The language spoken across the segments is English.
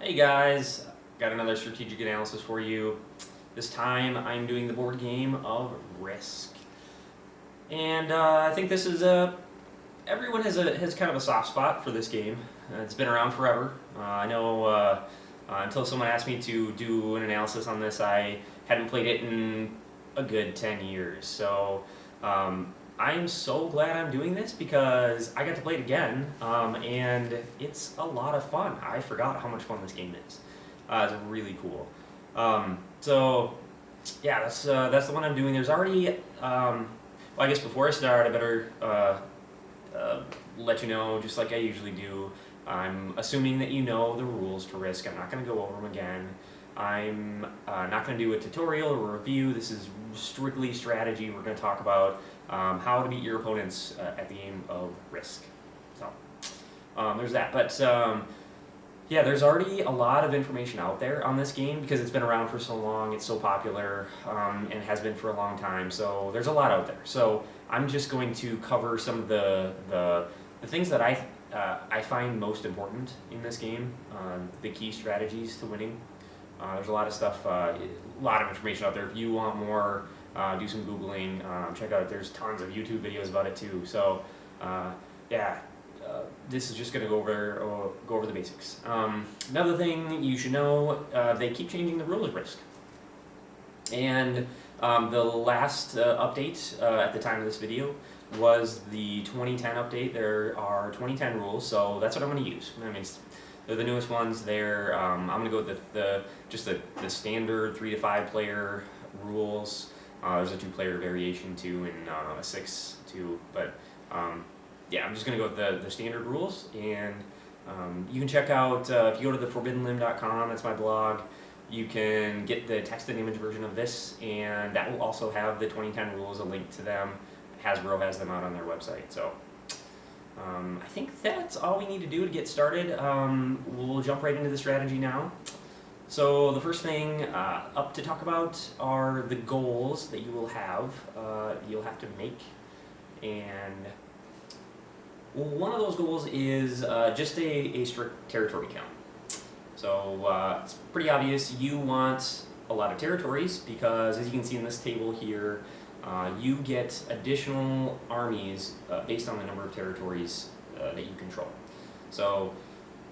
Hey guys, got another strategic analysis for you. This time I'm doing the board game of Risk. And I think this is everyone has kind of a soft spot for this game. It's been around forever. I know until someone asked me to do an analysis on this, I hadn't played it in a good 10 years. So I'm so glad I'm doing this because I got to play it again, and it's a lot of fun. I forgot how much fun this game is. It's really cool. So yeah, that's the one I'm doing. There's already well, I guess before I start, I better let you know, just like I usually do. I'm assuming that you know the rules to Risk. I'm not going to go over them again. I'm not going to do a tutorial or a review. This is strictly strategy. We're going to talk about how to beat your opponents at the game of Risk. So there's that. But yeah, there's already a lot of information out there on this game because it's been around for so long. It's so popular and has been for a long time. So there's a lot out there. So I'm just going to cover some of the things that I find most important in this game, the key strategies to winning. There's a lot of stuff, a lot of information out there. If you want more, do some Googling, check out, there's tons of YouTube videos about it too. So yeah, this is just going to go over the basics. Another thing you should know, they keep changing the rules of Risk. And the last update at the time of this video was the 2010 update. There are 2010 rules, so that's what I'm going to use. I mean, they're the newest ones. I'm going to go with the standard 3 to 5 player rules. There's a 2-player variation too, and a 6 too. But yeah, I'm just going to go with the standard rules. And you can check out if you go to theforbiddenlimb.com. That's my blog. You can get the text and image version of this, and that will also have the 2010 rules, a link to them. Hasbro has them out on their website. So I think that's all we need to do to get started. We'll jump right into the strategy now. So the first thing up to talk about are the goals that you will have. You'll have to make, and one of those goals is just a strict territory count. So it's pretty obvious you want a lot of territories because, as you can see in this table here, you get additional armies based on the number of territories that you control. So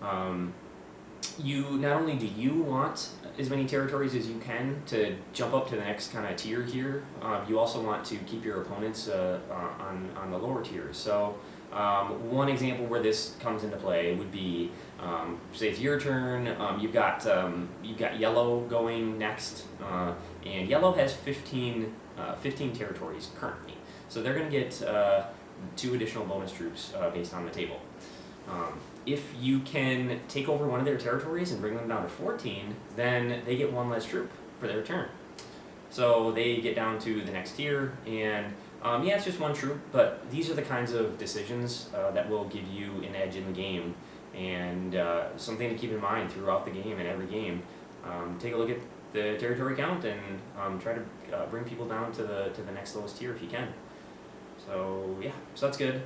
not only do you want as many territories as you can to jump up to the next kind of tier here, you also want to keep your opponents on the lower tiers. So one example where this comes into play would be, say it's your turn, you've got yellow going next, and yellow has 15 territories currently. So they're going to get 2 additional bonus troops based on the table. If you can take over one of their territories and bring them down to 14, then they get 1 less troop for their turn. So they get down to the next tier, and yeah, it's just 1 troop, but these are the kinds of decisions that will give you an edge in the game, and something to keep in mind throughout the game and every game. Take a look at the territory count and try to bring people down to the next lowest tier if you can. So yeah, so that's good.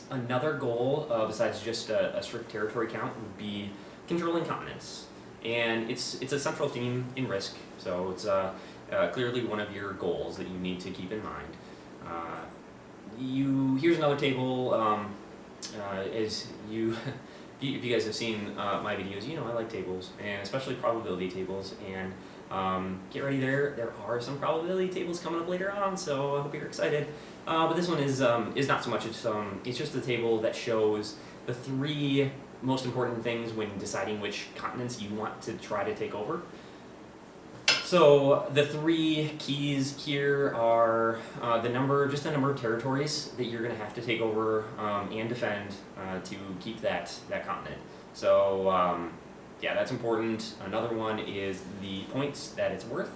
Another goal besides just a strict territory count would be controlling continents, and it's a central theme in Risk. So it's clearly one of your goals that you need to keep in mind. Here's another table. As you if you guys have seen my videos, you know I like tables, and especially probability tables. And get ready, there are some probability tables coming up later on, so I hope you're excited. But this one is not so much. It's just a table that shows the 3 most important things when deciding which continents you want to try to take over. So the 3 keys here are the number of territories that you're going to have to take over and defend to keep that continent. So yeah, that's important. Another one is the points that it's worth.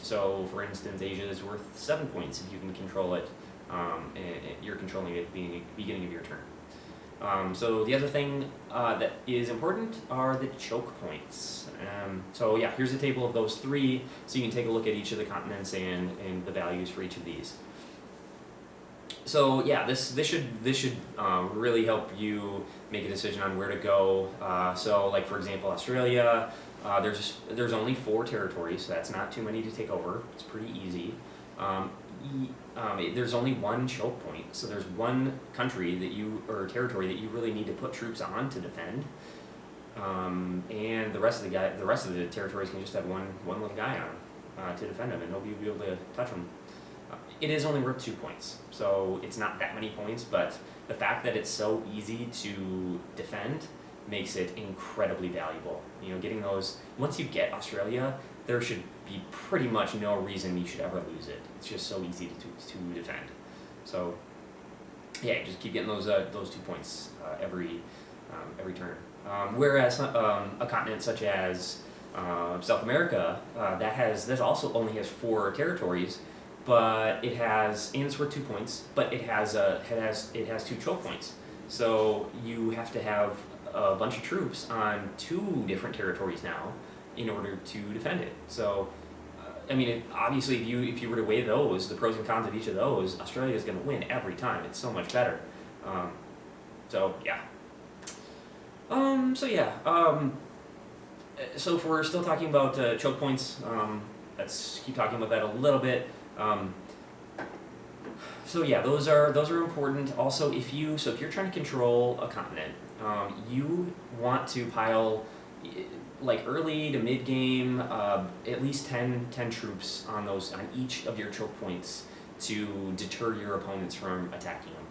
So for instance, Asia is worth 7 points if you can control it, and you're controlling it at the beginning of your turn. So the other thing that is important are the choke points. So yeah, here's a table of those 3, so you can take a look at each of the continents and the values for each of these. So yeah, this should really help you make a decision on where to go. So like for example, Australia, there's only 4 territories, so that's not too many to take over. It's pretty easy. Um, there's only one choke point, so there's one country that you or territory that you really need to put troops on to defend. And the rest of the territories can just have one little guy on to defend them, and nobody will be able to touch them. It is only worth 2 points, so it's not that many points, but the fact that it's so easy to defend makes it incredibly valuable. You know, getting those, once you get Australia, there should be pretty much no reason you should ever lose it. It's just so easy to defend. So, yeah, just keep getting those 2 points every turn. Whereas a continent such as South America, that also only has 4 territories, but it has, and it's worth 2 points, but it has 2 choke points. So you have to have a bunch of troops on 2 different territories now in order to defend it. So, I mean, obviously, if you were to weigh those, the pros and cons of each of those, Australia is going to win every time. It's so much better. So yeah. So yeah. So if we're still talking about choke points, let's keep talking about that a little bit. So yeah, those are important. Also, if you're trying to control a continent, you want to pile like early to mid game at least 10 troops on each of your choke points to deter your opponents from attacking them.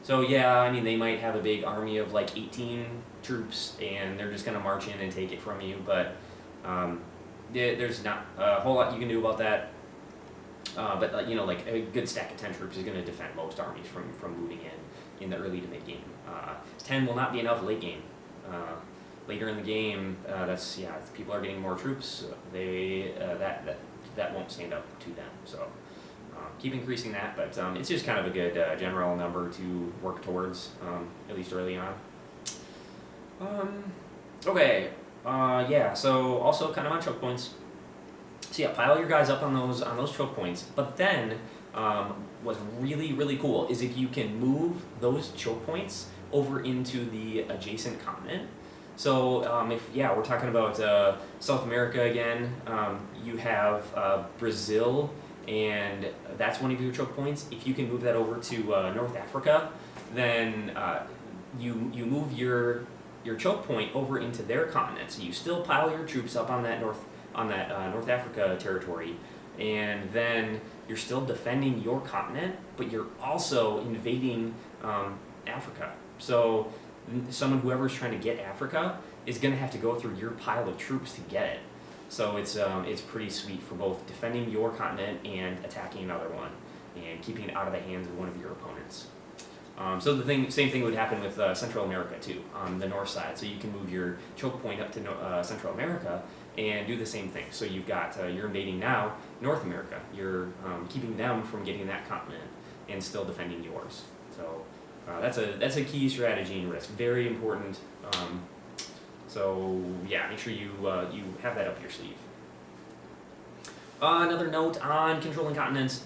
So yeah, I mean they might have a big army of like 18 troops and they're just gonna march in and take it from you, but there's not a whole lot you can do about that. But you know, like a good stack of 10 troops is going to defend most armies from moving in the early to mid game. 10 will not be enough late game. Later in the game, if people are getting more troops, that won't stand up to them. So keep increasing that, but it's just kind of a good general number to work towards, at least early on. Okay, yeah. So also kind of on choke points. So yeah, pile your guys up on those choke points. But then, what's really really cool is if you can move those choke points over into the adjacent continent. So we're talking about South America again. You have Brazil, and that's one of your choke points. If you can move that over to North Africa, then you move your choke point over into their continent. So you still pile your troops up on that North Africa territory, and then you're still defending your continent, but you're also invading Africa. So whoever's trying to get Africa is going to have to go through your pile of troops to get it. So it's pretty sweet for both defending your continent and attacking another one, and keeping it out of the hands of one of your opponents. So same thing would happen with Central America too, on the north side. So you can move your choke point up to Central America and do the same thing. So you've got you're invading now North America. You're keeping them from getting that continent and still defending yours. So that's a key strategy in Risk. Very important. So yeah, make sure you have that up your sleeve. Another note on controlling continents: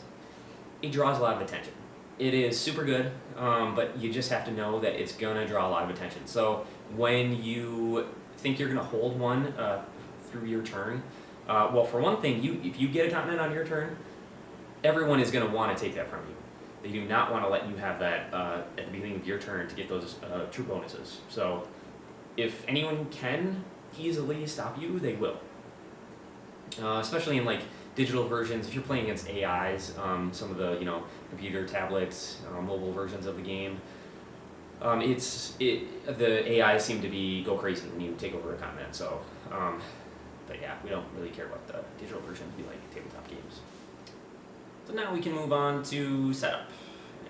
it draws a lot of attention. It is super good, but you just have to know that it's gonna draw a lot of attention. So when you think you're gonna hold one through your turn, well, for one thing, if you get a continent on your turn, everyone is gonna want to take that from you. They do not want to let you have that at the beginning of your turn to get those troop bonuses. So if anyone can easily stop you, they will. Especially in like digital versions, if you're playing against AIs, some of the computer, tablets, mobile versions of the game, the AIs seem to go crazy when you take over a continent. So, but yeah, we don't really care about the digital versions. We like tabletop games. So now we can move on to setup,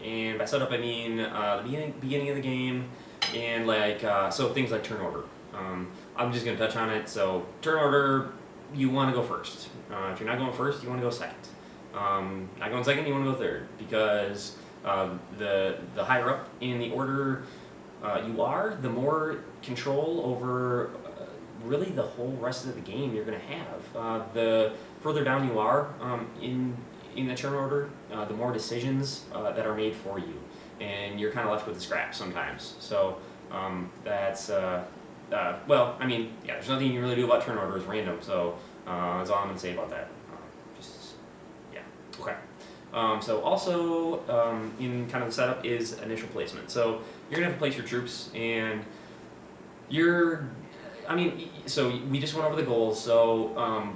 and by setup I mean the beginning of the game, and so things like turn order. I'm just gonna touch on it. So turn order, you want to go first. If you're not going first, you want to go second. Not going second, you want to go third, because the higher up in the order you are, the more control over really the whole rest of the game you're going to have. The further down you are in the turn order, the more decisions that are made for you, and you're kind of left with the scraps sometimes. So that's well, I mean, yeah, there's nothing you can really do about turn order. It's random. So that's all I'm gonna say about that. Just yeah, okay. So also in kind of the setup is initial placement. So you're gonna have to place your troops, and so we just went over the goals. So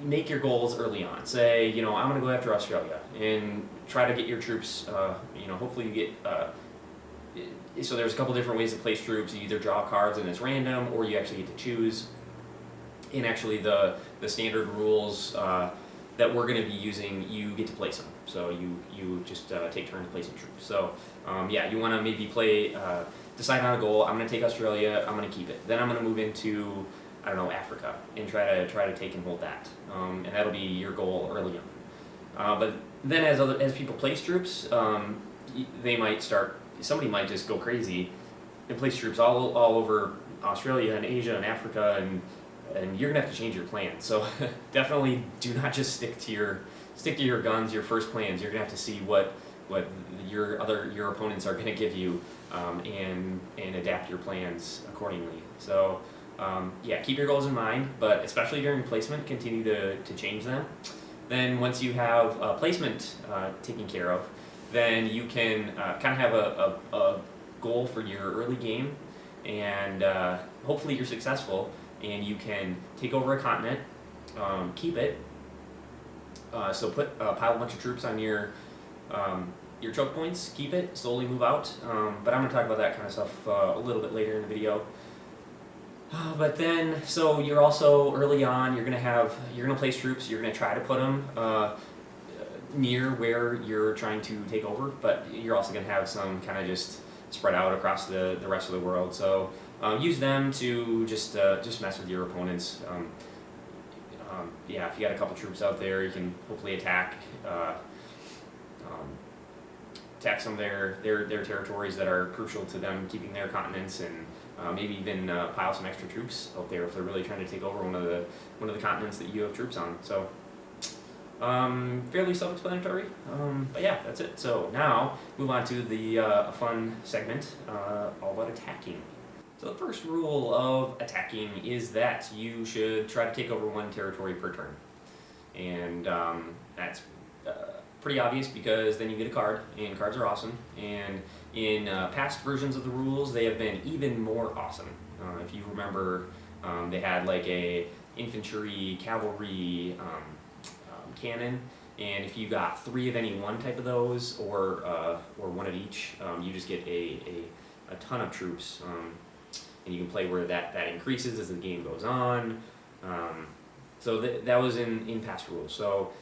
make your goals early on. Say, I'm gonna go after Australia, and try to get your troops. Hopefully you get. So there's a couple different ways to place troops. You either draw cards and it's random, or you actually get to choose. And actually, the standard rules that we're going to be using, you get to place them. So you just take turns placing troops. So you want to maybe decide on a goal. I'm going to take Australia. I'm going to keep it. Then I'm going to move into Africa, and try to take and hold that. And that'll be your goal early on. But then as people place troops, somebody might just go crazy and place troops all over Australia and Asia and Africa, and you're gonna have to change your plan. So definitely do not just stick to your guns, your first plans. You're gonna have to see what your opponents are gonna give you, and adapt your plans accordingly. So keep your goals in mind, but especially during placement, continue to change them. Then once you have placement taken care of, then you can kind of have a goal for your early game, and hopefully you're successful, and you can take over a continent, keep it. So pile a bunch of troops on your choke points, keep it, slowly move out. But I'm going to talk about that kind of stuff a little bit later in the video. But then, so you're also early on, you're gonna place troops. You're gonna try to put them near where you're trying to take over, but you're also gonna have some kind of just spread out across the rest of the world. So use them to just mess with your opponents. If you got a couple troops out there, you can hopefully attack some of their territories that are crucial to them keeping their continents, and maybe even pile some extra troops out there if they're really trying to take over one of the continents that you have troops on. So fairly self-explanatory, but yeah, that's it. So now move on to the fun segment all about attacking. So the first rule of attacking is that you should try to take over one territory per turn, and that's pretty obvious because then you get a card, and cards are awesome. And in past versions of the rules, they have been even more awesome. If you remember, they had like a infantry, cavalry, cannon, and if you got 3 of any one type of those, or one of each, you just get a ton of troops, and you can play where that increases as the game goes on. So that was in past rules. So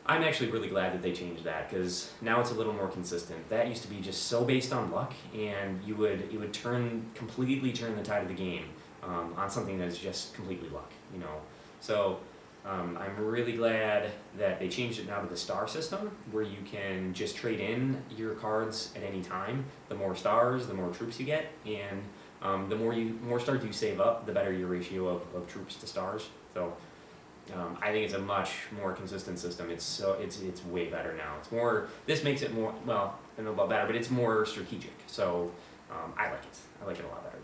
I'm actually really glad that they changed that, because now it's a little more consistent. That used to be just so based on luck, and it would completely turn the tide of the game on something that is just completely luck, So I'm really glad that they changed it now to the star system, where you can just trade in your cards at any time. The more stars, the more troops you get, and the more stars you save up, the better your ratio of troops to stars. So I think it's a much more consistent system. It's way better now. This makes it more, well, I don't know about better, but it's more strategic. So I like it. I like it a lot better.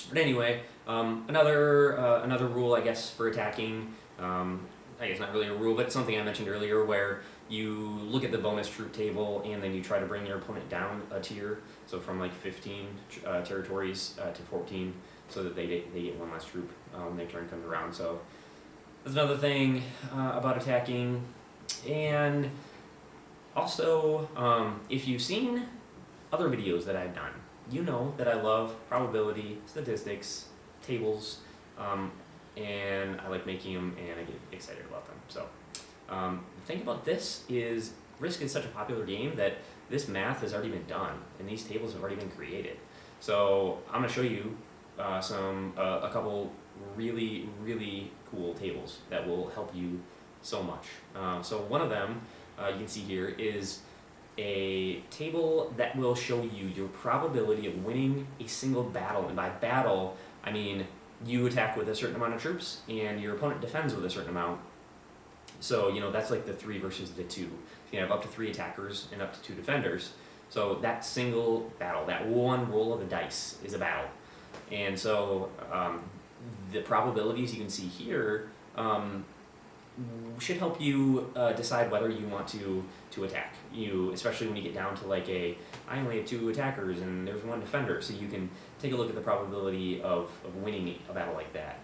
But anyway, another rule, I guess, for attacking, I guess not really a rule, but something I mentioned earlier, where you look at the bonus troop table, and then you try to bring your opponent down a tier, so from like 15 territories to 14, so that they get one less troop when their turn comes around. So that's another thing about attacking. And also, if you've seen other videos that I've done, you know that I love probability, statistics, tables, and I like making them, and I get excited about them. So the thing about this is Risk is such a popular game that this math has already been done, and these tables have already been created. So I'm going to show you a couple really, really cool tables that will help you so much. So one of them you can see here is a table that will show you your probability of winning a single battle. And by battle, I mean you attack with a certain amount of troops, and your opponent defends with a certain amount. So, that's like the 3 versus the 2. You can have up to 3 attackers and up to 2 defenders. So that single battle, that one roll of the dice is a battle. And so the probabilities you can see here should help you decide whether you want to attack. Especially when you get down to like I only have 2 attackers and there's 1 defender, so you can take a look at the probability of winning a battle like that.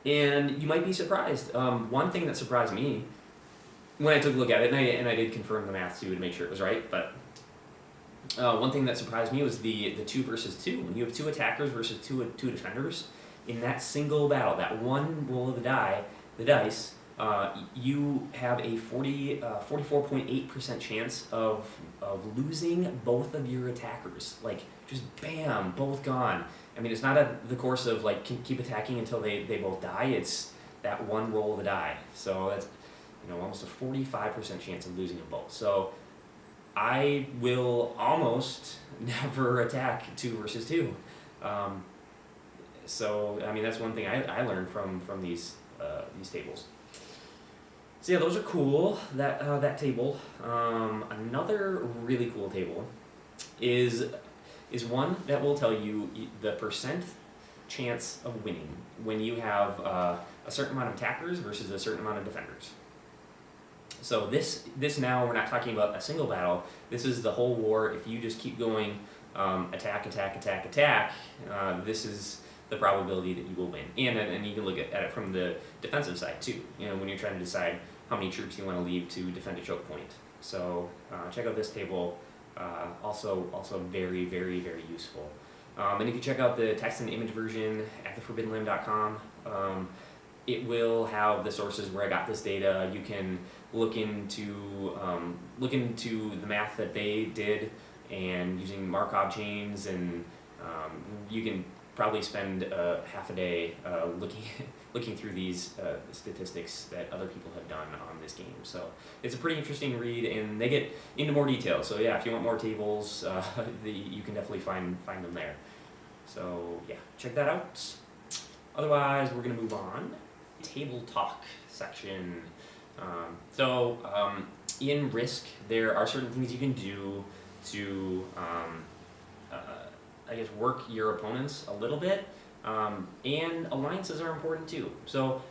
And you might be surprised. One thing that surprised me when I took a look at it, and I did confirm the math too to make sure it was right, but one thing that surprised me was the 2 versus 2. When you have 2 attackers versus 2 defenders, in that single battle, that one roll of the dice, you have a 44.8% chance of losing both of your attackers. Like, just bam, both gone. I mean, it's not the course of like keep attacking until they both die. It's that one roll of the die. So that's almost a 45% chance of losing them both. So I will almost never attack 2 versus 2. So I mean, that's one thing I learned from these tables. So yeah, those are cool. That table. Another really cool table is one that will tell you the percent chance of winning when you have a certain amount of attackers versus a certain amount of defenders. So this now, we're not talking about a single battle. This is the whole war. If you just keep going, attack, this is the probability that you will win. And you can look at it from the defensive side too. When you're trying to decide how many troops you want to leave to defend a choke point. So check out this table. Also very, very, very useful. And if you check out the text and image version at theforbiddenlimb.com, it will have the sources where I got this data. You can look into the math that they did, and using Markov chains, and you can probably spend half a day looking through these statistics that other people have done on this game. So it's a pretty interesting read, and they get into more detail. So yeah, if you want more tables, you can definitely find them there. So yeah, check that out. Otherwise, we're gonna move on. Table talk section. In Risk, there are certain things you can do to I guess work your opponents a little bit, and alliances are important too. So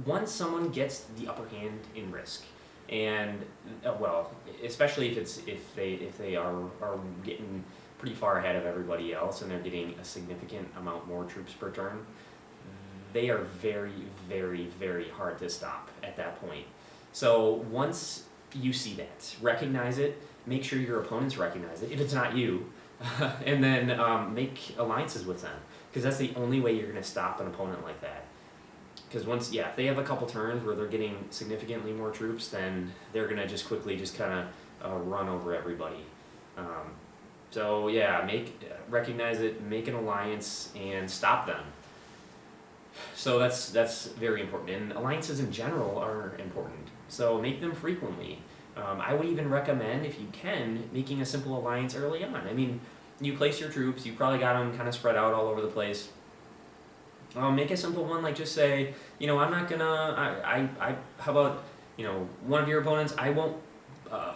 once someone gets the upper hand in Risk, and especially if they are getting pretty far ahead of everybody else and they're getting a significant amount more troops per turn, they are very, very, very hard to stop at that point. So once you see that, recognize it, make sure your opponents recognize it, if it's not you, and then make alliances with them, because that's the only way you're going to stop an opponent like that. Because if they have a couple turns where they're getting significantly more troops, then they're going to just quickly kind of run over everybody. So yeah, recognize it, make an alliance, and stop them. So that's very important, and alliances in general are important. So make them frequently. I would even recommend, if you can, making a simple alliance early on. I mean, you place your troops, you probably got them kind of spread out all over the place. Make a simple one, like just say, I'm not gonna, how about, one of your opponents, I won't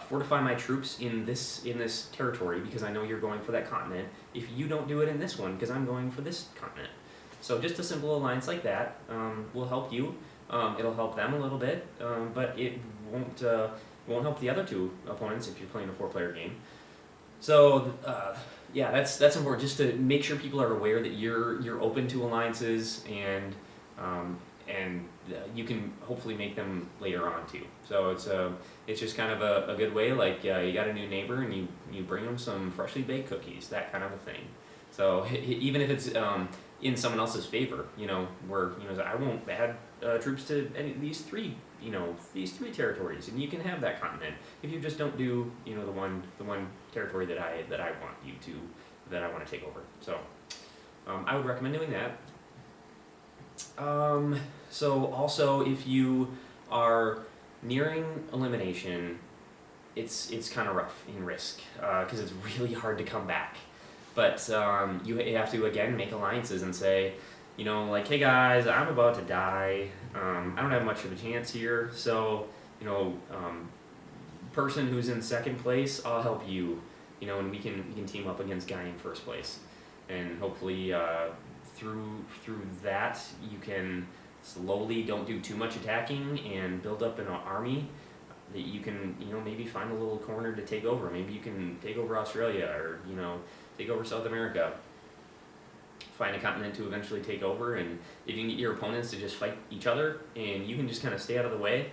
fortify my troops in this territory because I know you're going for that continent, if you don't do it in this one because I'm going for this continent. So just a simple alliance like that will help you. It'll help them a little bit, but it won't help the other 2 opponents if you're playing a 4-player game. So yeah, that's important, just to make sure people are aware that you're open to alliances, and you can hopefully make them later on too. So it's just kind of a good way, like you got a new neighbor and you bring them some freshly baked cookies, that kind of a thing. So even if it's in someone else's favor, where I won't add troops to any of these 3 territories, and you can have that continent if you just don't do the one territory that I want to take over. So I would recommend doing that. So also, if you are nearing elimination, it's kind of rough in Risk, because it's really hard to come back. But you have to, again, make alliances and say, you know, like, hey guys, I'm about to die. I don't have much of a chance here, so, you know, person who's in second place, I'll help you. You know, and we can team up against guy in first place, and hopefully through that you can slowly don't do too much attacking and build up an army that you can, you know, maybe find a little corner to take over. Maybe you can take over Australia, or, you know, take over South America. Find a continent to eventually take over, and if you can get your opponents to just fight each other and you can just kind of stay out of the way,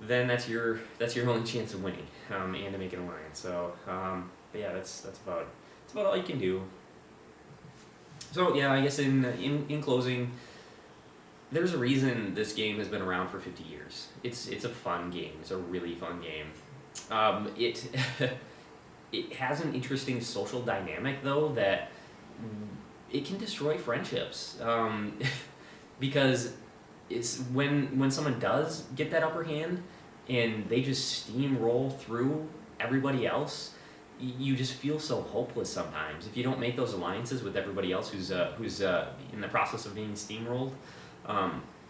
then that's your only chance of winning, and to make an alliance. So but yeah, that's about all you can do. So yeah, I guess in closing, there's a reason this game has been around for 50 years. It's a fun game. It's a really fun game. It it has an interesting social dynamic though, that it can destroy friendships, because it's when someone does get that upper hand and they just steamroll through everybody else, you just feel so hopeless sometimes if you don't make those alliances with everybody else who's in the process of being steamrolled.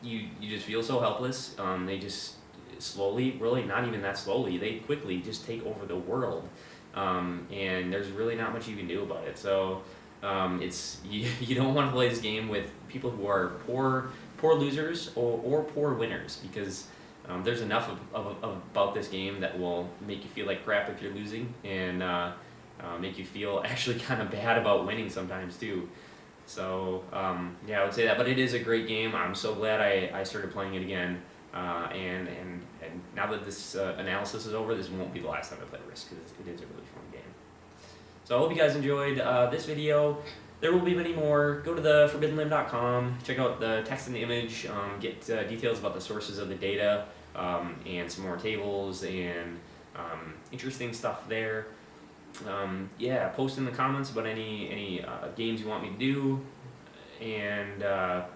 You just feel so helpless. They just slowly, really not even that slowly, they quickly just take over the world, and there's really not much you can do about it. So it's you don't want to play this game with people who are poor losers or poor winners, because there's enough about this game that will make you feel like crap if you're losing, and make you feel actually kind of bad about winning sometimes too. So yeah, I would say that. But it is a great game. I'm so glad I started playing it again. And now that this analysis is over, this won't be the last time I play Risk, because it is a really fun game. So I hope you guys enjoyed this video. There will be many more. Go to the forbiddenlimb.com, check out the text and the image, get details about the sources of the data, and some more tables and interesting stuff there. Yeah, post in the comments about any games you want me to do, and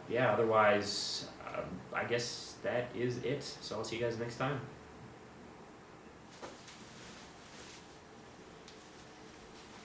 yeah, otherwise, I guess that is it. So I'll see you guys next time.